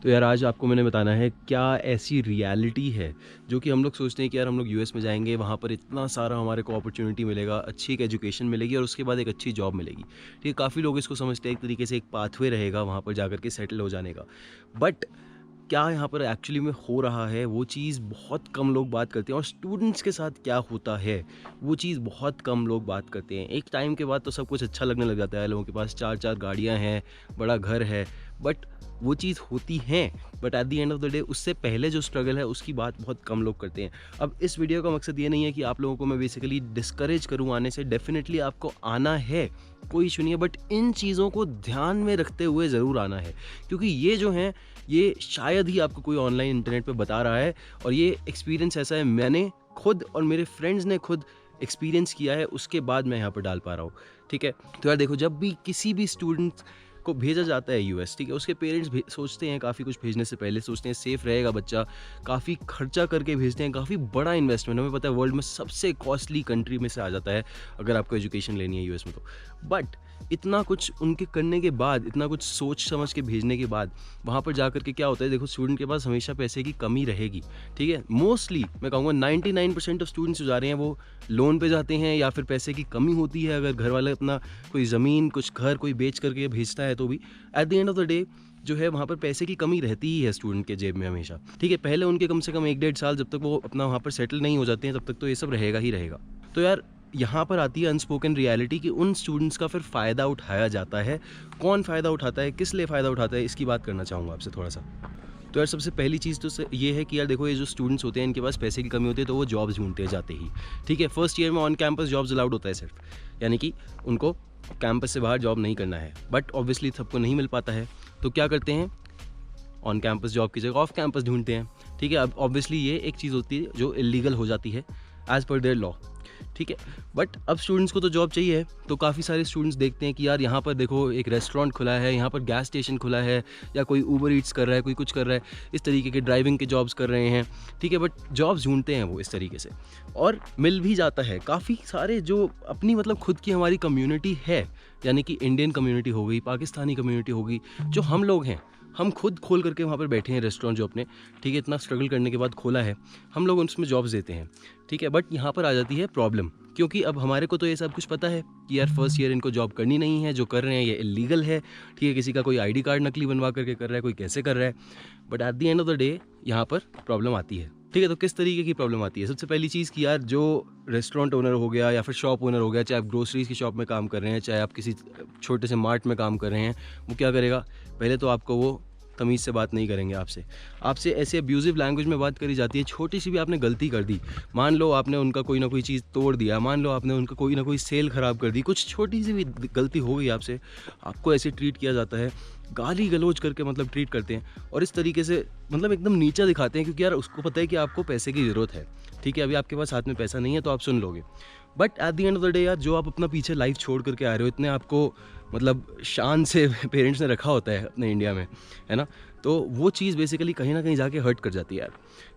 तो यार आज आपको मैंने बताना है क्या ऐसी रियलिटी है जो कि हम लोग सोचते हैं कि यार हम लोग यूएस में जाएंगे, वहाँ पर इतना सारा हमारे को अपॉर्चुनिटी मिलेगा, अच्छी एक एजुकेशन मिलेगी और उसके बाद एक अच्छी जॉब मिलेगी। ठीक है, काफ़ी लोग इसको समझते हैं एक तरीके से एक पाथवे रहेगा वहाँ पर जाकर के सेटल हो जाने का। बट क्या यहाँ पर एक्चुअली में हो रहा है वो चीज़ बहुत कम लोग बात करते हैं, और स्टूडेंट्स के साथ क्या होता है वो चीज़ बहुत कम लोग बात करते हैं। एक टाइम के बाद तो सब कुछ अच्छा लगने लग जाता है, लोगों के पास 4-4 गाड़ियाँ हैं, बड़ा घर है, बट वो चीज़ होती हैं। But at the end of the day उससे पहले जो स्ट्रगल है उसकी बात बहुत कम लोग करते हैं। अब इस वीडियो का मकसद ये नहीं है कि आप लोगों को मैं बेसिकली डिस्करेज करूँ आने से, डेफिनेटली आपको आना है, कोई इशू नहीं है, बट इन चीज़ों को ध्यान में रखते हुए ज़रूर आना है, क्योंकि ये जो हैं ये शायद ही आपको कोई ऑनलाइन इंटरनेट पे बता रहा है। और ये एक्सपीरियंस ऐसा है, मैंने खुद और मेरे फ्रेंड्स ने खुद एक्सपीरियंस किया है, उसके बाद मैं यहाँ पर डाल पा रहा हूँ। ठीक है, तो यार देखो, जब भी किसी भी स्टूडेंट को भेजा जाता है यूएस, ठीक है, उसके पेरेंट्स सोचते हैं, काफ़ी कुछ भेजने से पहले सोचते हैं सेफ़ रहेगा बच्चा, काफ़ी खर्चा करके भेजते हैं, काफ़ी बड़ा इन्वेस्टमेंट, हमें पता है वर्ल्ड में सबसे कॉस्टली कंट्री में से आ जाता है अगर आपको एजुकेशन लेनी है यूएस में तो। बट इतना कुछ उनके करने के बाद, इतना कुछ सोच समझ के भेजने के बाद वहाँ पर जा कर के क्या होता है, देखो स्टूडेंट के पास हमेशा पैसे की कमी रहेगी। ठीक है, मोस्टली मैं कहूँगा 99% ऑफ स्टूडेंट्स जो जा रहे हैं वो लोन पे जाते हैं, या फिर पैसे की कमी होती है, अगर घर वाले अपना कोई ज़मीन, कुछ घर कोई बेच करके भेजता है तो भी at the end of the day जो है वहाँ पर पैसे की कमी रहती ही है स्टूडेंट के जेब में हमेशा। ठीक है, पहले उनके कम से कम 1-1.5 साल जब तक वो अपना वहाँ पर सेटल नहीं हो जाते हैं तब तक तो ये सब रहेगा ही रहेगा। तो यार यहाँ पर आती है अनस्पोकन रियलिटी कि उन स्टूडेंट्स का फिर फ़ायदा उठाया जाता है। कौन फ़ायदा उठाता है, किस लिए फ़ायदा उठाता है, इसकी बात करना चाहूँगा आपसे थोड़ा सा। तो यार सबसे पहली चीज़ तो ये है कि यार देखो, ये जो स्टूडेंट्स होते हैं इनके पास पैसे की कमी होती है तो वो जॉब्स ढूंढते हैं जाते ही। ठीक है, फर्स्ट ईयर में ऑन कैंपस जॉब्स अलाउड होता है सिर्फ, यानी कि उनको कैंपस से बाहर जॉब नहीं करना है। बट ऑब्वियसली सबको नहीं मिल पाता है, तो क्या करते हैं, ऑन कैंपस जॉब की जगह ऑफ कैंपस ढूंढते हैं। ठीक है, अब ऑब्वियसली ये एक चीज़ होती है जो इलीगल हो जाती है एज़ पर देयर लॉ। ठीक है, बट अब स्टूडेंट्स को तो जॉब चाहिए है, तो काफ़ी सारे स्टूडेंट्स देखते हैं कि यार यहाँ पर देखो एक रेस्टोरेंट खुला है, यहाँ पर गैस स्टेशन खुला है, या कोई ऊबर ईट्स कर रहा है, कोई कुछ कर रहा है, इस तरीके के ड्राइविंग के जॉब्स कर रहे हैं। ठीक है, बट जॉब्स ढूंढते हैं वो इस तरीके से, और मिल भी जाता है। काफ़ी सारे जो अपनी मतलब खुद की हमारी कम्युनिटी है, यानी कि इंडियन कम्युनिटी हो गई, पाकिस्तानी कम्युनिटी हो गई, जो हम लोग हैं, हम खुद खोल करके वहाँ पर बैठे हैं रेस्टोरेंट जो अपने, ठीक है, इतना स्ट्रगल करने के बाद खोला है, हम लोग उसमें जॉब्स देते हैं। ठीक है, बट यहाँ पर आ जाती है प्रॉब्लम, क्योंकि अब हमारे को तो ये सब कुछ पता है कि यार फर्स्ट ईयर इनको जॉब करनी नहीं है, जो कर रहे हैं ये इलीगल है। ठीक है, किसी का कोई आईडी कार्ड नकली बनवा करके कर रहा है, कोई कैसे कर रहा है, but at the end of the day यहाँ पर प्रॉब्लम आती है। ठीक है, तो किस तरीके की प्रॉब्लम आती है, सबसे पहली चीज़ कि यार जो रेस्टोरेंट ओनर हो गया या फिर शॉप ओनर हो गया, चाहे आप ग्रोसरीज़ की शॉप में काम कर रहे हैं, चाहे आप किसी छोटे से मार्ट में काम कर रहे हैं, वो क्या करेगा, पहले तो आपको वो तमीज़ से बात नहीं करेंगे आपसे ऐसे अब्यूज़िव लैंग्वेज में बात करी जाती है। छोटी सी भी आपने गलती कर दी, मान लो आपने उनका कोई ना कोई चीज़ तोड़ दिया, मान लो आपने उनका कोई ना कोई सेल ख़राब कर दी, कुछ छोटी सी भी गलती हो गई आपसे, आपको ऐसे ट्रीट किया जाता है, गाली गलौज करके मतलब ट्रीट करते हैं, और इस तरीके से मतलब एकदम नीचा दिखाते हैं, क्योंकि यार उसको पता है कि आपको पैसे की ज़रूरत है। ठीक है, अभी आपके पास हाथ में पैसा नहीं है तो आप सुन लोगे, but at the end of the day यार जो आप अपना पीछे लाइफ छोड़ करके आ रहे हो, इतने आपको मतलब शान से पेरेंट्स ने रखा होता है अपने इंडिया में, है ना, तो वो चीज़ बेसिकली कहीं ना कहीं जाके हर्ट कर जाती है यार।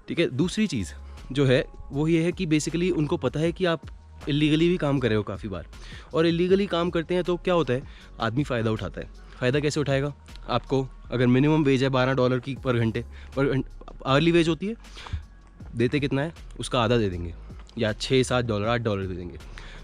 ठीक है, दूसरी चीज़ जो है वो ये है कि बेसिकली उनको पता है कि आप इलीगली भी काम कर रहे हो काफ़ी बार, और इलीगली काम करते हैं तो क्या होता है, आदमी फ़ायदा उठाता है। फ़ायदा कैसे उठाएगा, आपको अगर मिनिमम वेज है $12 की पर घंटे, पर अर्ली वेज होती है, देते कितना है उसका आधा दे देंगे, या $6-7 $8 दे देंगे।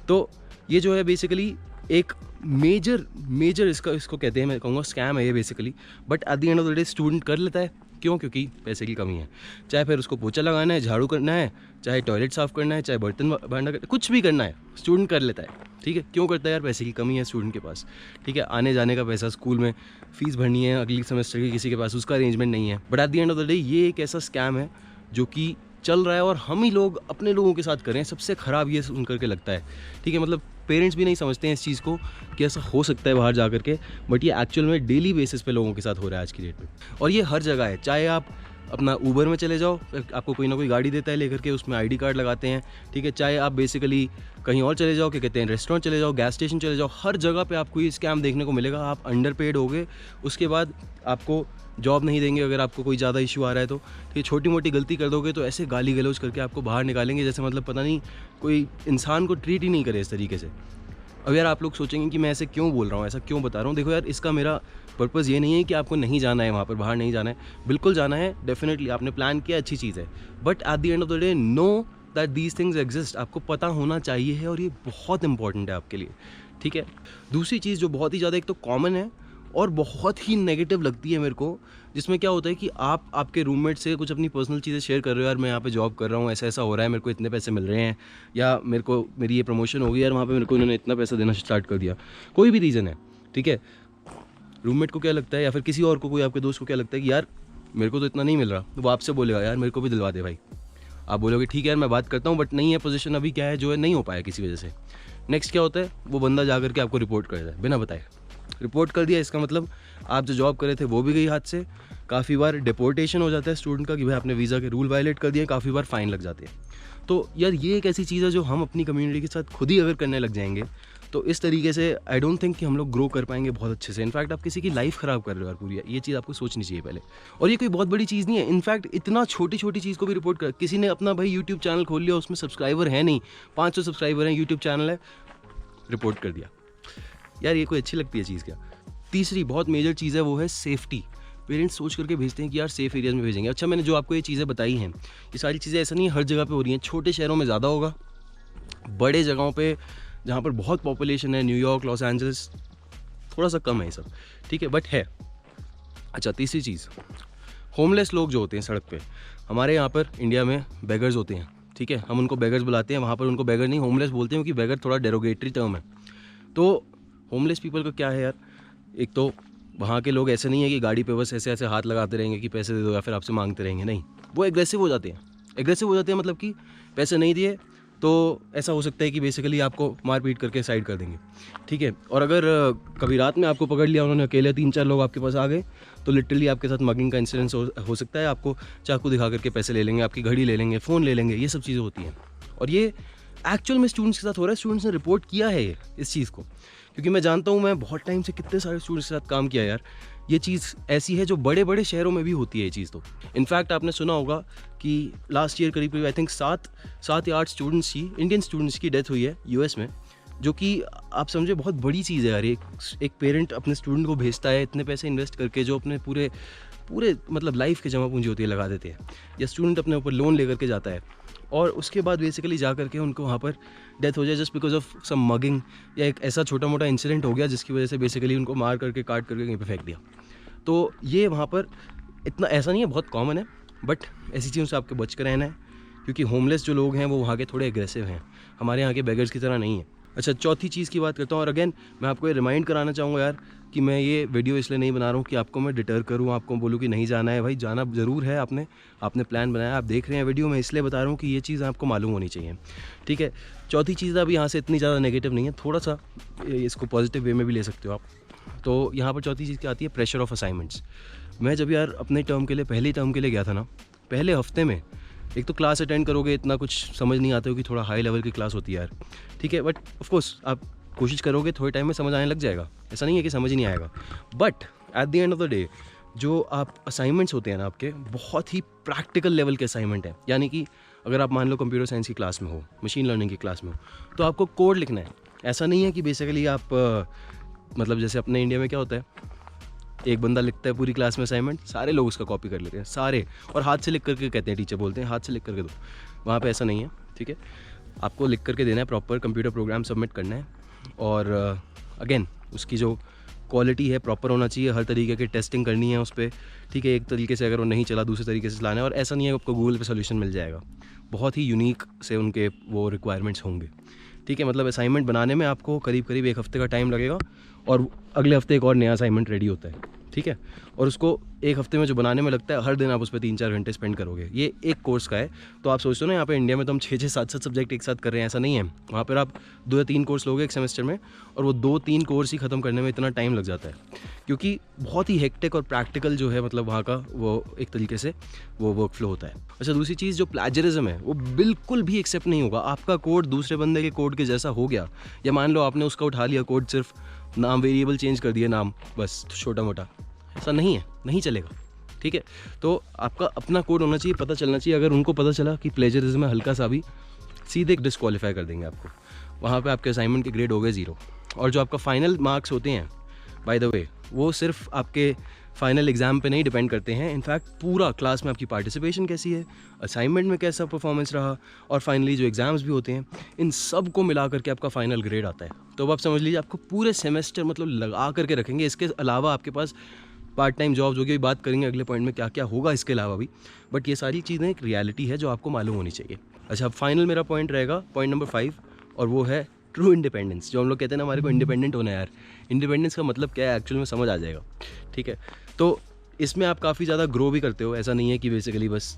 तो ये जो है बेसिकली एक मेजर इसको कहते हैं, मैं कहूँगा स्कैम है ये basically. But at the end of the day student कर लेता है, क्यों, क्योंकि पैसे की कमी है। चाहे फिर उसको पोछा लगाना है, झाड़ू करना है, चाहे टॉयलेट साफ़ करना है, चाहे बर्तन बांधना, कुछ भी करना है, स्टूडेंट कर लेता है। ठीक है, क्यों करता है यार, पैसे की कमी है स्टूडेंट के पास। ठीक है, आने जाने का पैसा, स्कूल में फ़ीस भरनी है अगली सेमेस्टर की, किसी के पास उसका अरेंजमेंट नहीं है। But at the end of the day ये एक ऐसा स्कैम है जो कि चल रहा है, और हम ही लोग अपने लोगों के साथ कर रहे हैं। सबसे ख़राब ये सुन करके लगता है। ठीक है, मतलब पेरेंट्स भी नहीं समझते हैं इस चीज़ को कि ऐसा हो सकता है बाहर जा कर के, बट ये एक्चुअल में डेली बेसिस पे लोगों के साथ हो रहा है आज की डेट में, और ये हर जगह है। चाहे आप अपना ऊबर में चले जाओ, आपको कोई ना कोई गाड़ी देता है लेकर के, उसमें आईडी कार्ड लगाते हैं। ठीक है, चाहे आप बेसिकली कहीं और चले जाओ, क्या कहते हैं, रेस्टोरेंट चले जाओ, गैस स्टेशन चले जाओ, हर जगह पे आपको ये स्कैम देखने को मिलेगा। आप अंडर पेड होगे, उसके बाद आपको जॉब नहीं देंगे अगर आपको कोई ज़्यादा इशू आ रहा है तो। ठीक, छोटी मोटी गलती कर दोगे तो ऐसे गाली गलौज करके आपको बाहर निकालेंगे, जैसे मतलब पता नहीं कोई इंसान को ट्रीट ही नहीं करे इस तरीके से। अब यार आप लोग सोचेंगे कि मैं ऐसे क्यों बोल रहा हूँ, ऐसा क्यों बता रहा हूँ। देखो यार, इसका मेरा पर्पज़ ये नहीं है कि आपको नहीं जाना है वहाँ पर, बाहर नहीं जाना है, बिल्कुल जाना है, डेफिनेटली आपने प्लान किया, अच्छी चीज़ है, but at the end of the day know that these things exist, आपको पता होना चाहिए है, और ये बहुत इंपॉर्टेंट है आपके लिए, ठीक है। दूसरी चीज़ जो बहुत ही ज़्यादा एक तो कॉमन है और बहुत ही नेगेटिव लगती है मेरे को, जिसमें क्या होता है कि आप आपके रूममेट से कुछ अपनी पर्सनल चीज़ें शेयर कर रहे हो, यार मैं यहाँ पे जॉब कर रहा हूँ, ऐसा ऐसा हो रहा है, मेरे को इतने पैसे मिल रहे हैं, या मेरे को मेरी ये प्रमोशन हो गई यार, वहाँ पे मेरे को इन्होंने इतना पैसा देना स्टार्ट कर दिया, कोई भी रीज़न है, ठीक है। रूममेट को क्या लगता है, या फिर किसी और को, कोई आपके दोस्त को क्या लगता है कि यार मेरे को तो इतना नहीं मिल रहा, तो वो आपसे बोलेगा यार मेरे को भी दिलवा दे भाई। आप बोलोगे ठीक है यार मैं बात करता हूँ, बट नहीं है पोजीशन अभी, क्या है जो है नहीं हो पाया किसी वजह से। नेक्स्ट क्या होता है, वो बंदा जा करके आपको रिपोर्ट कर देता है बिना बताए। रिपोर्ट कर दिया, इसका मतलब आप जो जॉब कर रहे थे वो भी गई हाथ से। काफ़ी बार डिपोर्टेशन हो जाता है स्टूडेंट का कि भाई आपने वीज़ा के रूल वायलेट कर दिए, काफ़ी बार फ़ाइन लग जाते हैं। तो यार ये एक ऐसी चीज़ है जो हम अपनी कम्युनिटी के साथ खुद ही अगर करने लग जाएंगे, तो इस तरीके से आई डोंट थिंक कि हम लोग ग्रो कर पाएंगे बहुत अच्छे से। इनफैक्ट आप किसी की लाइफ ख़राब कर रहे हो यार पूरी, ये चीज़ आपको सोचनी चाहिए पहले। और ये कोई बहुत बड़ी चीज़ नहीं है, इनफैक्ट इतना छोटी छोटी चीज़ को भी रिपोर्ट कर, किसी ने अपना भाई यूट्यूब चैनल खोल लिया, उसमें सब्सक्राइबर है नहीं, 500 सब्सक्राइबर हैं, यूट्यूब चैनल है, रिपोर्ट कर दिया। यार ये कोई अच्छी लगती है चीज़ क्या। तीसरी बहुत मेजर चीज़ है वो है सेफ्टी। पेरेंट्स सोच करके भेजते हैं कि यार सेफ एरियाज़ में भेजेंगे। अच्छा, मैंने जो आपको ये चीज़ें बताई हैं, ये सारी चीज़ें ऐसा नहीं है हर जगह पे हो रही हैं, छोटे शहरों में ज़्यादा होगा, बड़े जगहों पे जहाँ पर बहुत पॉपुलेशन है, न्यूयॉर्क, लॉस एंजल्स, थोड़ा सा कम है ये सब, ठीक है, बट है। अच्छा, तीसरी चीज़, होमलेस लोग जो होते हैं सड़क पे, हमारे यहाँ पर इंडिया में बेगर्स होते हैं, ठीक है, हम उनको बेगर्स बुलाते हैं, वहाँ पर उनको बेगर नहीं होमलेस बोलते हैं, क्योंकि बेगर थोड़ा डेरोगेटरी टर्म है। तो होमलेस पीपल का क्या है यार, एक तो वहाँ के लोग ऐसे नहीं है कि गाड़ी पे बस ऐसे ऐसे हाथ लगाते रहेंगे कि पैसे दे दो या फिर आपसे मांगते रहेंगे, नहीं, वो एग्रेसिव हो जाते हैं। एग्रेसिव हो जाते हैं मतलब कि पैसे नहीं दिए तो ऐसा हो सकता है कि बेसिकली आपको मार पीट करके साइड कर देंगे, ठीक है। और अगर कभी रात में आपको पकड़ लिया उन्होंने, अकेले 3-4 लोग आपके पास आ गए, तो लिटरली आपके साथ मगिंग का इंसिडेंस हो सकता है। आपको चाकू दिखा करके पैसे ले लेंगे, आपकी घड़ी ले लेंगे, फ़ोन ले लेंगे, ये सब चीज़ें होती हैं। और ये एक्चुअल में स्टूडेंट्स के साथ हो रहा है, स्टूडेंट्स ने रिपोर्ट किया है इस चीज़ को, क्योंकि मैं जानता हूँ, मैं बहुत टाइम से कितने सारे स्टूडेंट्स के साथ काम किया यार। ये चीज़ ऐसी है जो बड़े बड़े शहरों में भी होती है ये चीज़। तो इनफैक्ट आपने सुना होगा कि लास्ट ईयर करीब आई थिंक 7 या 8 स्टूडेंट्स की, इंडियन स्टूडेंट्स की डेथ हुई है यूएस में, जो कि आप समझे बहुत बड़ी चीज़ है यार। एक पेरेंट अपने स्टूडेंट को भेजता है इतने पैसे इन्वेस्ट करके, जो अपने पूरे मतलब लाइफ की जमा पूंजी होती है लगा देते हैं, या स्टूडेंट अपने ऊपर लोन लेकर के जाता है, और उसके बाद बेसिकली जा करके उनको वहाँ पर डेथ हो जाए just because of some mugging, या एक ऐसा छोटा मोटा इंसिडेंट हो गया जिसकी वजह से बेसिकली उनको मार करके काट करके कहीं पे फेंक दिया। तो ये वहाँ पर इतना ऐसा नहीं है, बहुत कॉमन है, बट ऐसी चीज़ों से आपको बच कर रहना है, क्योंकि होमलेस जो लोग हैं वो वहाँ के थोड़े एग्रेसिव हैं, हमारे यहाँ के बेगर्स की तरह नहीं है। अच्छा, चौथी चीज़ की बात करता हूँ, और अगेन मैं आपको ये रिमाइंड कराना चाहूँगा यार कि मैं ये वीडियो इसलिए नहीं बना रहा हूँ कि आपको मैं डिटर करूँ, आपको बोलूँ कि नहीं जाना है। भाई जाना ज़रूर है, आपने प्लान बनाया, आप देख रहे हैं वीडियो, मैं इसलिए बता रहा हूँ कि ये चीज़ आपको मालूम होनी चाहिए, ठीक है। चौथी चीज़ अब यहाँ से इतनी ज़्यादा नेगेटिव नहीं है, थोड़ा सा इसको पॉजिटिव वे में भी ले सकते हो आप। तो यहाँ पर चौथी चीज़ क्या आती है, प्रेशर ऑफ असाइनमेंट्स। मैं जब यार अपने टर्म के लिए, पहले टर्म के लिए गया था ना, पहले हफ्ते में एक तो क्लास अटेंड करोगे, इतना कुछ समझ नहीं आता हो कि थोड़ा हाई लेवल की क्लास होती है यार, ठीक है, बट ऑफकोर्स आप कोशिश करोगे, थोड़े टाइम में समझ आने लग जाएगा, ऐसा नहीं है कि समझ ही नहीं आएगा। But at the end of the day जो आप असाइनमेंट्स होते हैं ना आपके, बहुत ही प्रैक्टिकल लेवल के असाइनमेंट है। यानी कि अगर आप मान लो कंप्यूटर साइंस की क्लास में हो, मशीन लर्निंग की क्लास में हो, तो आपको कोड लिखना है। ऐसा नहीं है कि बेसिकली आप मतलब जैसे अपने इंडिया में क्या होता है, एक बंदा लिखता है पूरी क्लास में असाइनमेंट, सारे लोग उसका कॉपी कर लेते हैं सारे, और हाथ से लिख करके कहते हैं, टीचर बोलते हैं हाथ से लिख करके दो। वहाँ पे ऐसा नहीं है, ठीक है, आपको लिख करके देना है, प्रॉपर कंप्यूटर प्रोग्राम सबमिट करना है, और अगेन उसकी जो क्वालिटी है प्रॉपर होना चाहिए, हर तरीके की टेस्टिंग करनी है उस पर, ठीक है। एक तरीके से अगर वो नहीं चला दूसरे तरीके से चलाना है, और ऐसा नहीं है आपको गूगल पे सोल्यूशन मिल जाएगा, बहुत ही यूनिक से उनके वो रिक्वायरमेंट्स होंगे, ठीक है। मतलब असाइनमेंट बनाने में आपको करीब 1 हफ्ते का टाइम लगेगा, और अगले हफ्ते एक और नया असाइनमेंट रेडी होता है, ठीक है। और उसको 1 हफ्ते में जो बनाने में लगता है, हर दिन आप उस पर 3-4 घंटे स्पेंड करोगे। ये एक कोर्स का है। तो आप सोचते हो ना, यहाँ पे इंडिया में तो हम 6-6, 7-7 सब्जेक्ट एक साथ कर रहे हैं, ऐसा नहीं है। वहाँ पर आप 2 या 3 कोर्स लोगे एक सेमेस्टर में, और वो 2-3 कोर्स ही ख़त्म करने में इतना टाइम लग जाता है, क्योंकि बहुत ही हेक्टिक और प्रैक्टिकल जो है, मतलब वहाँ का वो एक तरीके से वो वर्क फ्लो होता है। अच्छा, दूसरी चीज़ जो प्लेजरिज्म है, वो बिल्कुल भी एक्सेप्ट नहीं होगा। आपका कोड दूसरे बंदे के कोड के जैसा हो गया, या मान लो आपने उसका उठा लिया कोड, सिर्फ नाम वेरिएबल चेंज कर दिया, नाम बस छोटा मोटा, ऐसा नहीं है, नहीं चलेगा, ठीक है। तो आपका अपना कोड होना चाहिए, पता चलना चाहिए। अगर उनको पता चला कि प्लेजरिज्म है हल्का सा भी, सीधे डिस्क्वालीफाई कर देंगे आपको। वहाँ पे आपके असाइनमेंट के ग्रेड हो गए 0। और जो आपका फाइनल मार्क्स होते हैं बाय द वे, वो सिर्फ आपके फाइनल एग्ज़ाम पे नहीं डिपेंड करते हैं। इनफैक्ट पूरा क्लास में आपकी पार्टिसिपेशन कैसी है, असाइनमेंट में कैसा परफॉर्मेंस रहा, और फाइनली जो एग्ज़ाम्स भी होते हैं, इन सब को मिला करके आपका फाइनल ग्रेड आता है। तो अब आप समझ लीजिए आपको पूरे सेमेस्टर मतलब लगा करके रखेंगे। इसके अलावा आपके पास पार्ट टाइम जॉब्स होगी, बात करेंगे अगले पॉइंट में क्या क्या होगा इसके अलावा भी, बट ये सारी चीज़ें एक रियलिटी है जो आपको मालूम होनी चाहिए। अच्छा, फाइनल मेरा पॉइंट रहेगा पॉइंट नंबर 5, और वो है ट्रू इंडिपेंडेंस। जो हम लोग कहते हैं ना हमारे को इंडिपेंडेंट होना है यार, इंडिपेंडेंस का मतलब क्या है एक्चुअल में समझ आ जाएगा, ठीक है। तो इसमें आप काफ़ी ज़्यादा ग्रो भी करते हो। ऐसा नहीं है कि बेसिकली बस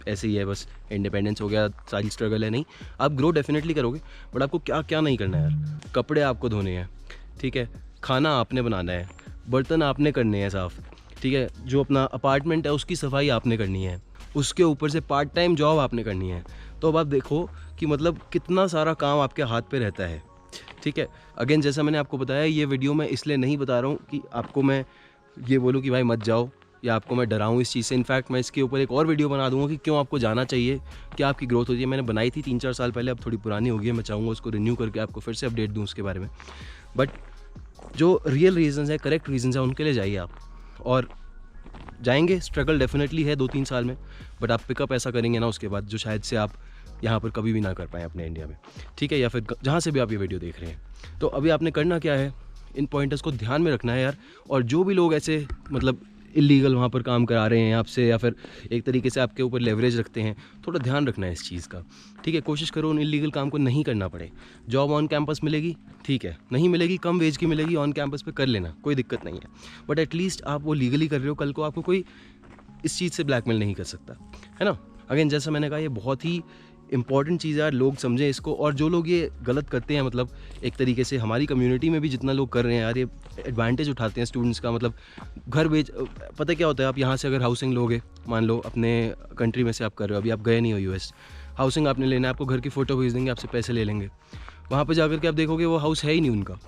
ऐसे ही है, बस इंडिपेंडेंस हो गया सारी स्ट्रगल है, नहीं, आप ग्रो डेफिनेटली करोगे, बट आपको क्या क्या नहीं करना है यार। कपड़े आपको धोने हैं, ठीक है, खाना आपने बनाना है, बर्तन आपने करने हैं साफ़, ठीक है, जो अपना अपार्टमेंट है उसकी सफाई आपने करनी है, उसके ऊपर से पार्ट टाइम जॉब आपने करनी है। तो अब आप देखो कि मतलब कितना सारा काम आपके हाथ पे रहता है, ठीक है। अगेन जैसा मैंने आपको बताया, ये वीडियो मैं इसलिए नहीं बता रहा हूँ कि आपको मैं ये बोलूँ कि भाई मत जाओ, या आपको मैं डराऊँ इस चीज़ से। इनफैक्ट मैं इसके ऊपर एक और वीडियो बना दूँगा कि क्यों आपको जाना चाहिए, क्या आपकी ग्रोथ होती है। मैंने बनाई थी 3-4 साल पहले, अब थोड़ी पुरानी हो गई है, मैं चाहूँगा उसको रिन्यू करके आपको फिर से अपडेट दूँ उसके बारे में। बट जो रियल रीज़न्स है, करेक्ट रीज़न्स है, उनके लिए जाइए आप, और जाएंगे। स्ट्रगल डेफिनेटली है 2-3 साल में, बट आप पिकअप ऐसा करेंगे ना उसके बाद, जो शायद से आप यहाँ पर कभी भी ना कर पाएँ अपने इंडिया में, ठीक है, या फिर जहाँ से भी आप ये वीडियो देख रहे हैं। तो अभी आपने करना क्या है, इन पॉइंटर्स को ध्यान में रखना है यार। और जो भी लोग ऐसे मतलब इलीगल वहाँ पर काम करा रहे हैं आपसे, या फिर एक तरीके से आपके ऊपर लेवरेज रखते हैं, थोड़ा ध्यान रखना है इस चीज़ का, ठीक है। कोशिश करो उन इलीगल काम को नहीं करना पड़े। जॉब ऑन कैंपस मिलेगी, ठीक है, नहीं मिलेगी कम वेज की मिलेगी, ऑन कैंपस पे कर लेना, कोई दिक्कत नहीं है, बट एटलीस्ट आप वो लीगली कर रहे हो, कल को आपको कोई इस चीज़ से ब्लैकमेल नहीं कर सकता, है ना। अगेन जैसा मैंने कहा, ये बहुत ही इंपॉर्टेंट चीज़ है यार, लोग समझें इसको। और जो लोग ये गलत करते हैं, मतलब एक तरीके से हमारी कम्युनिटी में भी जितना लोग कर रहे हैं यार, ये एडवांटेज उठाते हैं स्टूडेंट्स का, मतलब घर बेच, पता क्या होता है, आप यहाँ से अगर हाउसिंग लोगे, मान लो अपने कंट्री में से आप कर रहे हो, अभी आप गए नहीं हो यूएस, हाउसिंग आपने लेना है, आपको घर की फ़ोटो भेज देंगे, आपसे पैसे ले लेंगे, वहाँ पर जाकर के आप देखोगे वो हाउस है ही नहीं उनका।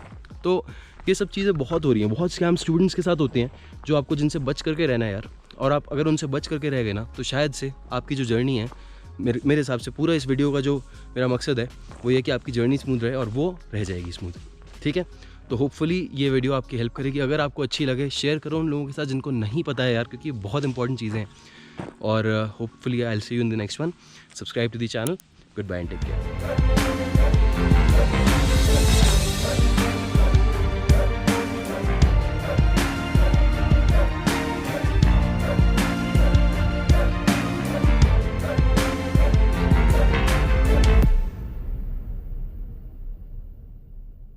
तो ये सब चीज़ें बहुत हो रही हैं, बहुत स्कैम स्टूडेंट्स के साथ होते हैं, जो आपको जिनसे बच करके रहना है यार। और आप अगर उनसे बच करके रह गए ना, तो शायद से आपकी जो जर्नी है, मेरे हिसाब से पूरा इस वीडियो का जो मेरा मकसद है वो ये कि आपकी जर्नी स्मूथ रहे, और वो रह जाएगी स्मूथ, ठीक है। तो होपफुली ये वीडियो आपकी हेल्प करेगी। अगर आपको अच्छी लगे, शेयर करो उन लोगों के साथ जिनको नहीं पता है यार, क्योंकि ये बहुत इंपॉर्टेंट चीज़ें हैं। और hopefully I will see you in the next one. Subscribe to the channel. Goodbye and take care.